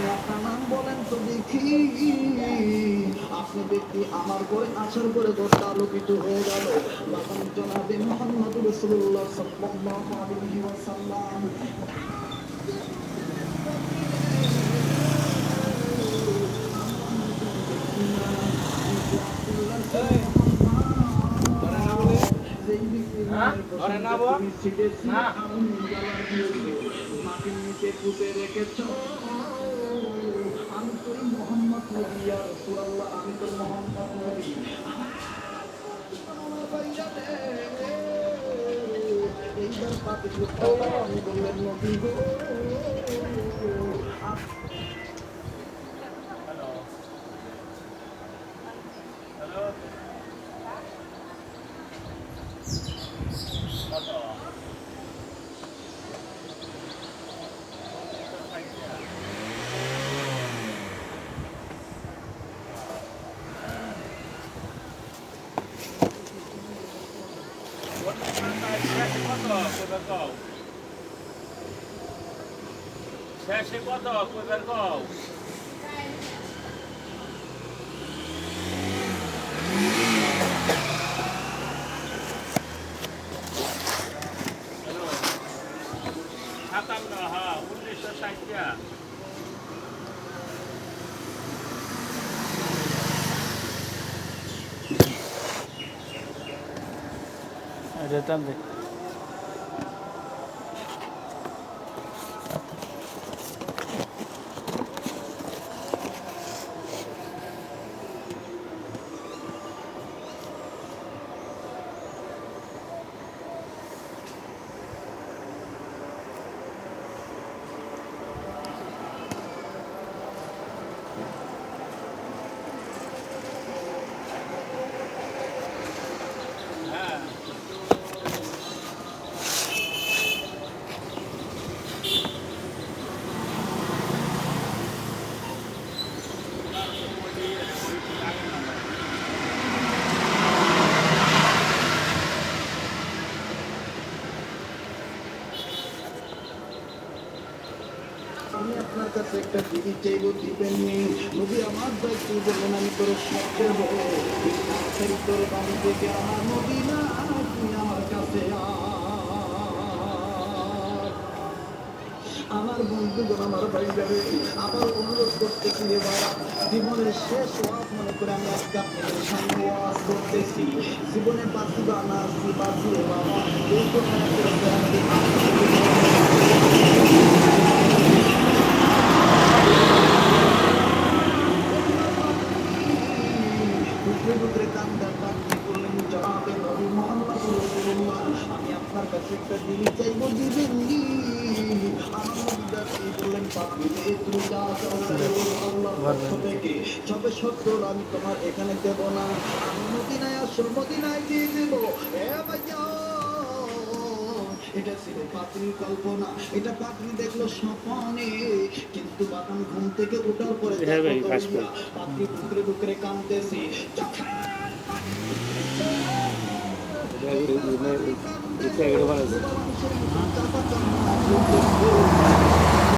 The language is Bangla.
আপনি আপনার নাম বলেন তো দেখি। আপনি দেখি আমার করে আসার করে ঘরটা আলোকিত হয়ে গেল। বাবান জনাবে মুহাম্মদ রাসূলুল্লাহ সাল্লাল্লাহু আলাইহি ওয়াসাল্লাম মাটির নিচে পুঁতে রেখেছ। আমি তোর মোহাম্মদ নবী, ইয়া রাসূলুল্লাহ, আমি তোর মোহাম্মদ নবী। এইবার পাপের আমি বললেন নবী গো। শেষে কত কইবার কও হ্যালো 57 হ্যাঁ 1960 টা যেতাম দেখ আমি আপনার কাছে একটা জিনিস চাইবো, দিবেন নি? নবী আমার দায়িত্ব বললেন আমি তোর সব দেবো। তোর বাড়ি থেকে আমার নবী না, তুই আমার কাছে আমার বন্ধুগণ, আমার ভাই যাবে। আবার অনুরোধ করতেছি রে বাবা, জীবনের শেষ ওয়াজ মনে করে আমি আজকে আপনাদের সামনে ওয়াজ করতেছি। জীবনে বাঁচি বা না বাঁচি রে বাবা, এই কথা আমি আপনার কাছে একটা জিনিস চাইবো, দিবেন নি? আমি তোমার এখানে দেব না, আমি মদিনায় আসল মদিনায় দিয়ে দেব। এটা ছিল পাত্রীর কল্পনা, এটা পাত্রী দেখলো স্বপ্নে, কিন্তু বাগান ঘুম থেকে ওঠার পরে পাত্রী ডুকরে ডুকরে কাঁদতেছি। এটা